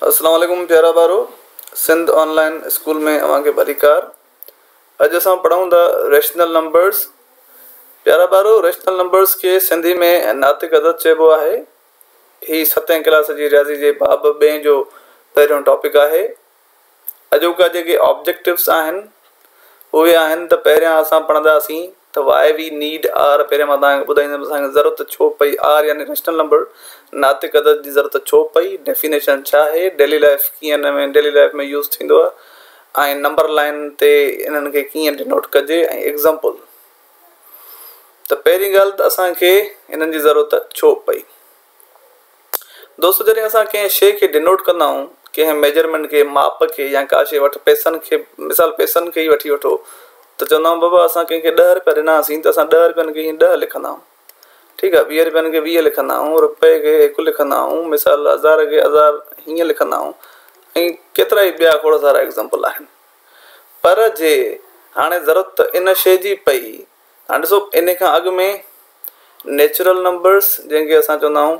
अस्सलाम वालेकुम प्यारा बारो सिंध ऑनलाइन स्कूल में अवांखे भलीकार। अज असां पढ़ूं था रेशनल नंबर्स। प्यारा बारो रेशनल नंबर्स के सिंधी में नातिक अदद चइबो आहे। ही 7वीं क्लास जी रियाज़ी जे बाब 2 जो पहिरियों टॉपिक आहे। अॼोका जेके ऑब्जेक्टिव्स आहिनि उहे आहिनि त पहिरियां असां पढ़ंदासीं त वाई वी नीड आर। पहिरियों मां तव्हांखे ॿुधाईंदुमि असांखे ज़रूरत छो पई आर यानी रेशनल नंबर नातिक अदद जी ज़रूरत छो पई, डेफिनेशन छा आहे, डेली लाइफ कीअं हिन में डेली लाइफ में यूज़ थींदो आहे ऐं नंबर लाइन ते इन्हनि खे कीअं डिनोट कजे ऐं एग्ज़ाम्पल। त पहिरीं ॻाल्हि त असांखे इन्हनि जी ज़रूरत छो पई। दोस्तो जॾहिं असां कंहिं शइ खे डिनोट कंदा आहियूं, कंहिं मेजरमेंट खे, माप खे या का शइ वठि, पैसनि खे, मिसाल पैसनि खे ई वठी वठो त चवंदा आहियूं बाबा असां कंहिंखे 10 रुपया ॾिनासीं त असां 10 रुपयनि खे हीअं 10 लिखंदा आहियूं, ठीकु आहे। 20 रुपयनि खे 20 लिखंदा आहियूं, रुपए खे 1 लिखंदा आहियूं, मिसाल 1000 खे 1000 हीअं लिखंदा आहियूं ऐं केतिरा ई ॿिया खोड़ सारा एग्ज़ाम्पल आहिनि। पर जे हाणे ज़रूरत इन शइ जी पई, हाणे ॾिसो इन खां अॻु में नेचुरल नंबर्स जंहिंखे असां चवंदा आहियूं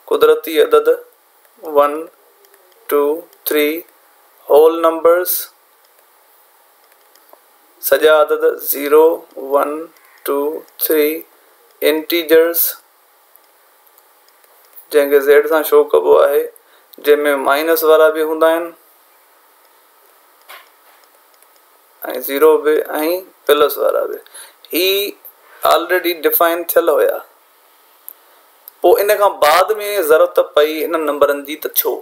कुदरती अदद 1 2 3, होल नंबर्स सॼा अदद 0 1 2 3, इंटीजर्स जंहिंखे ज़ेड सां शो कबो आहे, जंहिंमें माइनस वारा बि हूंदा आहिनि ऐं 0 बि ऐं प्लस वारा बि। ही ऑलरेडी डिफाइन थियल हुया। पोइ इन खां बाद में ज़रूरत पई हिननि नंबरनि जी त छो?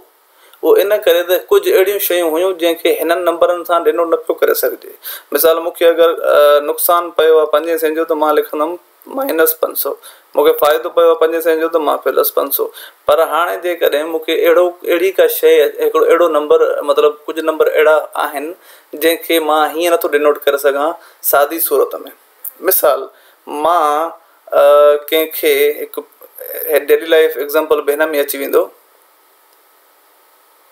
उहो इन करे त कुझु अहिड़ियूं शयूं हुयूं जंहिंखे हिननि नंबरनि सां डिनोट न पियो करे सघिजे। मिसाल मूंखे अगरि नुक़सानु पियो आहे 500 जो त मां लिखंदुमि -500, मूंखे फ़ाइदो पियो आहे 500 जो त मां +500। पर हाणे जेकॾहिं मूंखे अहिड़ी का शइ, हिकिड़ो अहिड़ो नंबर, मतिलबु कुझु नंबर अहिड़ा आहिनि जंहिंखे मां हीअं नथो डिनोट करे सघां सादी सूरत में। मिसाल मां कंहिंखे हिकु डेली लाइफ एग्ज़ाम्पल बि हिन में अची वेंदो।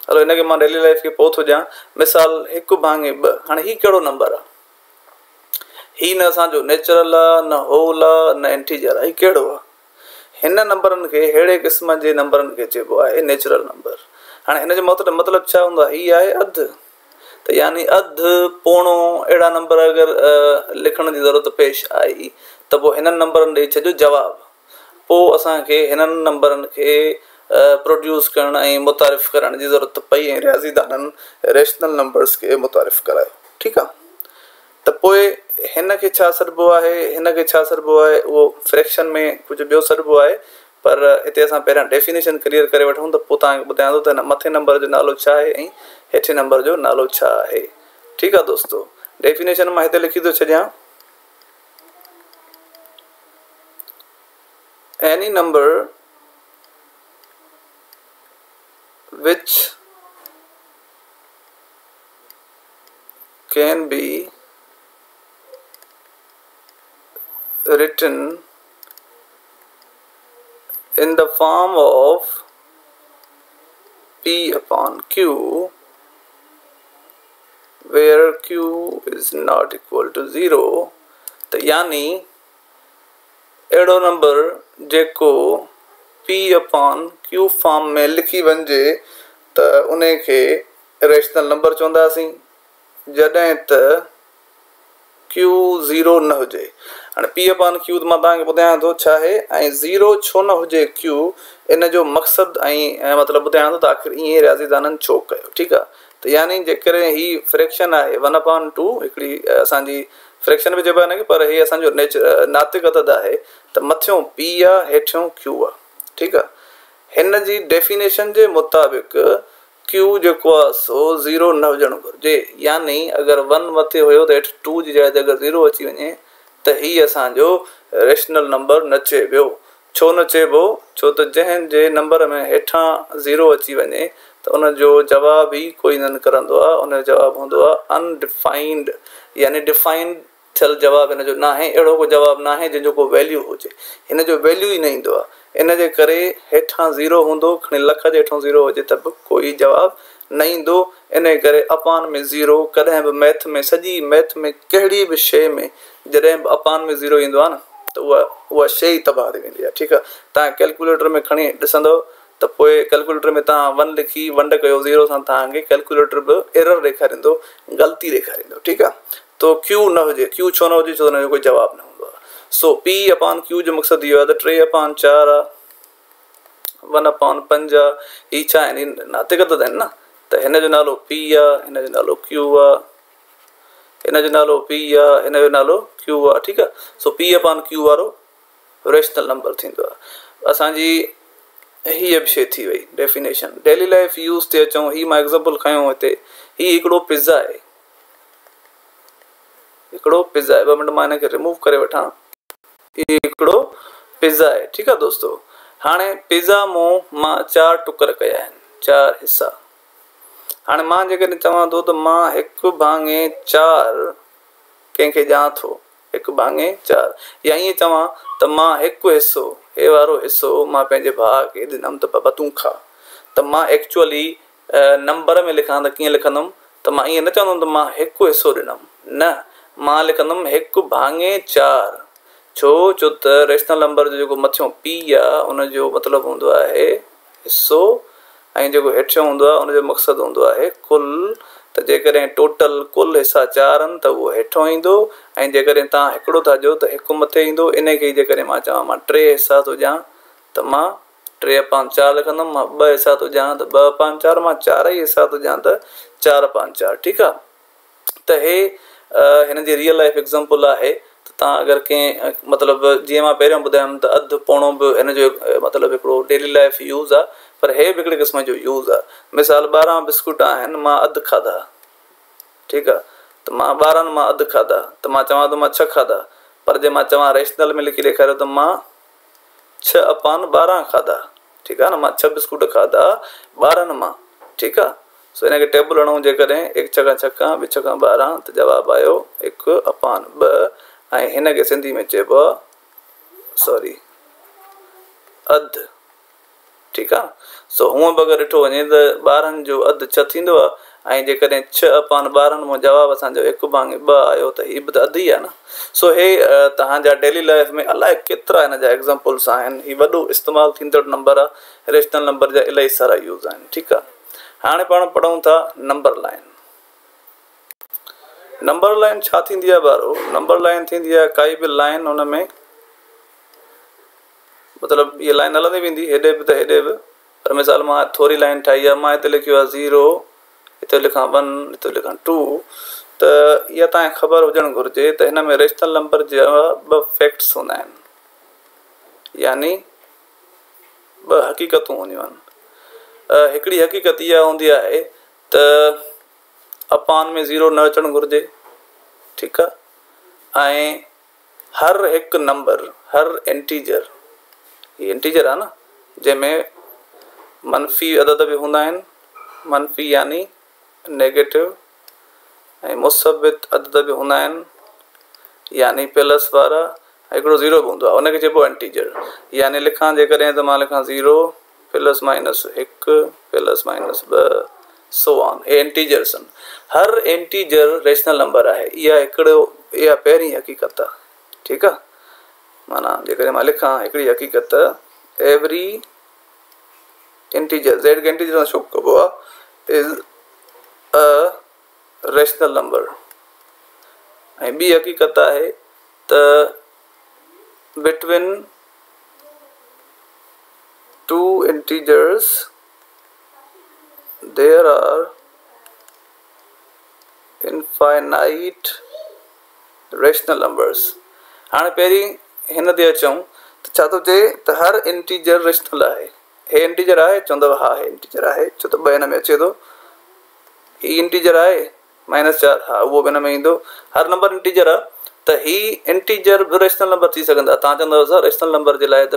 हलो हिनखे मां डेली लाइफ खे पोइ थो ॾियां। मिसाल 1 भाङे 2। हाणे हीउ कहिड़ो नंबर आहे? हीउ न असांजो नेचुरल आहे, न होल आहे, न इंटीजर आहे। हीउ कहिड़ो आहे? हिन नंबरनि खे, अहिड़े क़िस्म जे नंबरनि खे चइबो आहे नेचुरल नंबर। हाणे हिन जो मतिलबु छा हूंदो आहे? हीउ आहे अधु, त यानी अधु, पोणो, अहिड़ा नंबर अगरि लिखण जी ज़रूरत पेश आई त पोइ हिननि नंबरनि ॾेई छॾियो जवाबु। पोइ असांखे हिननि नंबरनि खे प्रोड्यूस करण ऐं मुतारिफ़ करण जी ज़रूरत पई ऐं रियाज़ीदाननि रेशनल नंबर्स खे मुतारिफ़ करायो, ठीकु आहे। त पोइ हिन खे छा सॾिबो आहे? हिन खे छा सॾिबो आहे? उहो फ्रैक्शन में कुझु ॿियो सॾिबो आहे, पर हिते असां पहिरियां डेफिनेशन क्लियर करे वठूं त पोइ तव्हांखे ॿुधायां थो त हिन मथे नंबर जो नालो छा आहे ऐं हेठे नंबर जो नालो छा आहे, ठीकु आहे दोस्तो। डेफिनेशन मां हिते लिखी थो छॾियां। Any number which can be written in the form of P upon Q where Q is not equal to 0। त यानी अहिड़ो नंबर जेको P upon Q फॉर्म में लिखी वञिजे त उन खे रेशनल नंबर चवंदासीं, जॾहिं त Q 0 न हुजे। हाणे P upon Q मां तव्हांखे ॿुधायां थो छा आहे ऐं 0 छो न हुजे Q, इन जो मक़सदु ऐं मतिलबु ॿुधायां थो त आख़िर ईअं रियाज़ीदाननि छो कयो, ठीकु आहे। त यानी जेकॾहिं ही फ्रैक्शन आहे 1/2, हिकिड़ी असांजी फ्रैक्शन बि चइबो आहे हिनखे, पर हीअ असांजो नातिक अदद आहे त मथियों P आहे, हेठियों Q आहे, ठीकु आहे। हिन जी डेफिनेशन जे मुताबिक़ Q जेको आहे सो 0 न हुजणु घुरिजे। यानी अगरि 1 मथे हुयो त हेठि 2 जी जाइ ते अगरि 0 अची वञे त हीअ असांजो रेशनल नंबर न चइबो। छो न चइबो? छो त जंहिंजे नंबर में हेठां 0 अची वञे त उनजो जवाबु ई कोई न करंदो आहे। उनजो जवाबु हूंदो आहे अनडिफाइंड, यानी डिफाइंड थियल जवाबु हिन जो न आहे। अहिड़ो को जवाबु न आहे जंहिंजो को वैल्यू हुजे, हिन जो वैल्यू ई न ईंदो आहे। इन जे करे हेठां 0 हूंदो, खणी लख जे हेठां 0 हुजे त बि कोई जवाबु न ईंदो। इन करे अपान में 0 कॾहिं बि मैथ में, सॼी मैथ में कहिड़ी बि शइ में जॾहिं बि अपान में 0 ईंदो आहे न त उहा शइ ई तबाह थी वेंदी आहे, ठीकु आहे। तव्हां कैलकुलेटर में खणी ॾिसंदव त पोइ कैलकुलेटर में तव्हां 1 लिखी वंड कयो 0 सां तव्हांखे कैलकुलेटर बि एरर ॾेखारींदो, ग़लती ॾेखारींदो। ठीकु आहे, तो क्यू न हुजे, क्यू छो न हुजे, छो त हुनजो कोई जवाबु न हूंदो आहे। सो P अपॉन क्यू जो मक़सदु इहो आहे त 3/4 आहे, 1/5 आहे, ही छा आहिनि, नातिगत आहिनि न। त हिन जो नालो P आहे, हिन जो नालो Q आहे, हिन जो नालो P आहे, हिन जो नालो Q आहे। ठीकु आहे, सो P अपॉन Q वारो रेशनल नंबर थींदो आहे। असांजी हीअ बि शइ थी वई डेफिनेशन। डेली लाइफ यूज़ ते अचूं, ही मां एग्ज़ाम्पल खयो हिते, ही हिकिड़ो पिज़्ज़ा आहे, हिकिड़ो पिज़्ज़ा आहे। 2 मिंट मां हिनखे रिमूव करे वठां। ही हिकिड़ो पिज़्ज़ा आहे। ठीकु आहे दोस्तो, हाणे पिज़्ज़ा मां 4 टुकर कया आहिनि, 4 हिसा। हाणे मां जेकॾहिं चवां थो त मां 1/4 कंहिंखे ॾियां थो, 1/4, या ईअं चवां त मां हिकु हिसो, हे वारो हिसो मां पंहिंजे भाउ खे ॾिनमि त बाबा तूं खा। त मां एक्चुअली नंबर में लिखां त कीअं लिखंदुमि, त मां ईअं न चवंदुमि त मां हिकु हिसो ॾिनमि, न, मां लिखंदुमि 1/4। छो त रेशनल नंबर जो जेको मथियों P आहे उनजो मतिलबु हूंदो आहे हिसो, ऐं जेको हेठियों हूंदो आहे उनजो मक़सदु हूंदो आहे कुल। त जेकॾहिं टोटल कुल हिसा 4 आहिनि त उहो हेठों ईंदो, ऐं जेकॾहिं तव्हां हिकिड़ो था ॾियो त हिकु मथे ईंदो। इन खे जेकॾहिं मां चवां मां 3 हिसा थो ॾियां त मां 3/4 लिखंदुमि, मां 2 हिसा थो ॾियां त 2/4, मां 4 ई हिसा थो ॾियां त 4/4। ठीकु आहे, त हे हिन जी रियल लाइफ एग्ज़ाम्पल आहे। त तव्हां अगरि कंहिं मतिलबु जीअं मां पहिरियों ॿुधायमि त अधु पोणो बि हिन जो मतिलबु हिकिड़ो डेली लाइफ यूज़ आहे, पर हे बि हिकिड़े क़िस्म जो यूज़ आहे। मिसाल 12 बिस्कुट आहिनि, मां अधु खाधा, ठीकु आहे, त मां 12 मां अधु खाधा, त मां चवां थो मां 6 खाधा, पर जे मां चवां रेशनल में लिखी ॾेखारियो त मां 6/12 खाधा। ठीकु आहे न, मां 6 बिस्कुट खाधा 12 मां। ठीकु आहे, सो हिनखे टेबल हणूं जेकॾहिं 1 6 6 2 6 12 त जवाबु आयो 1/2, ऐं हिनखे सिंधी में चइबो आहे सॉरी अधु। ठीकु आहे, सो हूअं बि अगरि ॾिठो वञे त 12 जो अधु 6 थींदो आहे, ऐं जेकॾहिं 6/12 में जवाबु असांजो 1/2 आयो त हीअ बि त अधु ई आहे न। सो हे तव्हांजा डेली लाइफ में अलाए केतिरा हिन जा एग्ज़ाम्पल्स आहिनि। हीउ वॾो इस्तेमालु थींदड़ नंबर आहे, रेशनल नंबर जा इलाही सारा यूज़ आहिनि। ठीकु आहे, हाणे पाण पढ़ूं था नंबर लाइन। नंबर लाइन छा थींदी आहे ॿारो? नंबर लाइन थींदी आहे काई बि लाइन, हुन में मतिलबु इहा लाइन हलंदी वेंदी हेॾे बि त हेॾे बि। पर मिसाल मां थोरी लाइन ठाही आहे, मां हिते लिखियो आहे 0, हिते लिखां 1, हिते लिखां 2, त इहा तव्हांखे ख़बर हुजणु घुरिजे त हिन में रेशनल नंबर जा 2 फैक्ट्स हूंदा आहिनि, यानी 2 हक़ीक़तूं हूंदियूं आहिनि। हिकिड़ी हक़ीक़त इहा हूंदी आहे त अपॉन में 0 न अचणु घुरिजे। ठीकु आहे, ऐं हर हिकु नंबर, हर इंटीजर, हीअ इंटीजर आहे न, जंहिंमें मनफ़ी अदद बि हूंदा आहिनि, मनफ़ी यानी नेगेटिव, ऐं मुसबित अदद बि हूंदा आहिनि, यानी प्लस वारा, हिकिड़ो 0 बि हूंदो आहे, उनखे चइबो आहे इंटीजर। यानी लिखां जेकॾहिं त मां लिखां 0 +- 1 +- 2 सो ऑन, हे इंटीजर्स आहिनि। हर इंटीजर रेशनल नंबर आहे, इहा पहिरीं हक़ीक़त आहे। ठीकु आहे, माना जेकॾहिं मां लिखां हिकिड़ी हक़ीक़त, एवरी इंटीजर, ज़ेड खे इंटीजर छो कबो आहे, इज़ अ रेशनल नंबर। ऐं ॿी हक़ीक़त आहे त between 2 integers there are infinite rational numbers। हाणे पहिरीं हिन ते अचूं त छा थो चए त हर इंटीजर रेशनल आहे। हे इंटीजर आहे, चवंदव हा हे इंटीजर आहे, छो त 2 हिन में अचे थो। ही इंटीजर आहे -4, हा उहो बि हिन में ईंदो। हर नंबर इंटीजर आहे, त ही इंटीजर बि रेशनल नंबर थी सघंदा। तव्हां चवंदव सर रेशनल नंबर जे लाइ त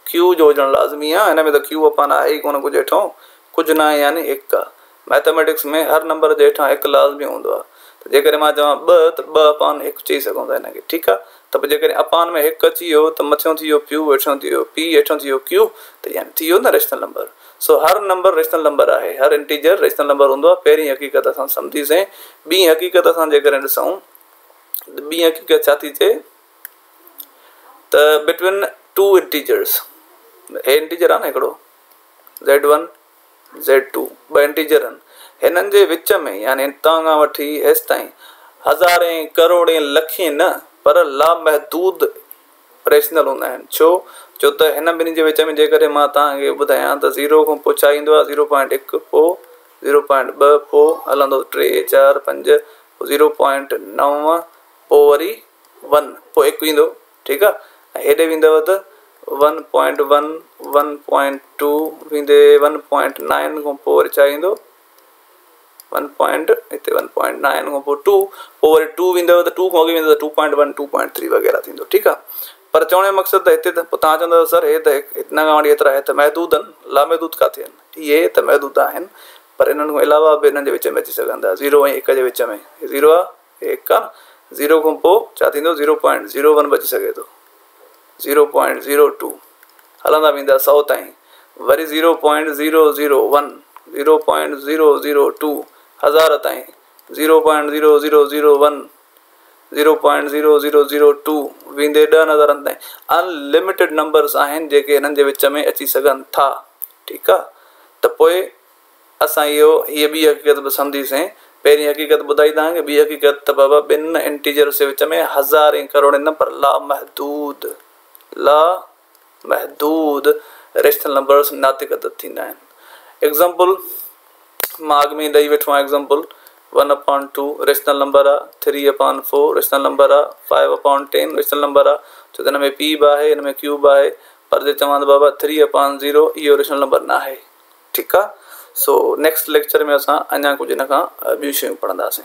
P/Q जो हुजणु लाज़मी आहे, हिन में त Q/ आहे ई कोन, कुझु हेठों कुझु न आहे, यानी 1 आहे। मैथमेटिक्स में हर नंबर जे हेठां 1 लाज़मी हूंदो आहे। त जेकॾहिं मां चवां 2 त 2/1 चई सघूं था हिनखे। ठीकु आहे, त पोइ जेकॾहिं अपॉन में 1 अची वियो त मथियों थी वियो Q, हेठों थी वियो P, हेठों थी वियो Q, त यानी थी वियो न रेशनल नंबर। सो हर नंबर रेशनल नंबर आहे, हर इंटीजर रेशनल नंबर हूंदो आहे। पहिरीं हक़ीक़त असां सम्झीसीं। ॿी हक़ीक़त असां जेकॾहिं ॾिसूं, ॿी हक़ीक़त छा थी चए त बिटवीन 2 इंटीजर्स, हे इंटीजर आहे न हिकिड़ो z1 z2 ॿ इंटीजर आहिनि हिननि जे विच में यानी हितां खां वठी हेसि ताईं हज़ारें करोड़ें लखें न पर लामहदूद रेशनल हूंदा आहिनि छो त हिन ॿिन्ही जे विच में जेकॾहिं मां तव्हांखे ॿुधायां त 0 खां पोइ छा ईंदो आहे 0.1 पोइ 0.2 पोइ हलंदो 3 4 5 0.9 पोइ वरी 1 पोइ 1 ईंदो ठीकु आहे हेॾे वेंदव त 1.1 1.2 वेंदे 1.9 खां पोइ वरी छा ईंदो 1.9 खां पोइ 2 पोइ वरी 2 वेंदव त 2 खां अॻु वेंदव 2.1 2.3 वग़ैरह थींदो ठीकु आहे पर चवण जो मक़सदु त हिते त पोइ तव्हां चवंदव सर हे त हिन खां वठी एतिरा हे त महदूद आहिनि लामहदूद किथे आहिनि इहे त महदूद आहिनि पर इन्हनि खां अलावा बि हिननि जे विच में अची सघनि था 0 ऐं 1 जे विच में 0 आहे 1 आहे 0 खां पोइ छा थींदो 0.01 बि अची सघे थो 0.02 हलंदा वेंदा 100 ताईं वरी 0.001 0.002 हज़ार ताईं 0.0001 0.0002 वेंदे 10,000 ताईं अनलिमिटेड नंबर्स आहिनि जेके हिननि जे विच में अची सघनि था ठीकु आहे त पोइ असां हीअ ॿी हक़ीक़त बि सम्झीसीं पहिरीं हक़ीक़त ॿुधाई तव्हांखे ॿी हक़ीक़त त बाबा ॿिनि इंटीजर्स जे विच में हज़ारें करोड़ें न पर लामहदूद रेशनल नंबर्स नातिक थींदा आहिनि एग्ज़ाम्पल मां अॻु में ॾेई वेठो आहियां एग्ज़ाम्पल 1/2 रेशनल नंबर आहे 3/4 रेशनल नंबर आहे 5/10 रेशनल नंबर आहे छो त हिन में पी बि आहे हिन में क्यूब आहे पर जे चवां त बाबा 3/0 इहो रेशनल नंबर न आहे ठीकु आहे सो नेक्स्ट लेक्चर में असां अञा कुझु हिन खां ॿियूं शयूं पढ़ंदासीं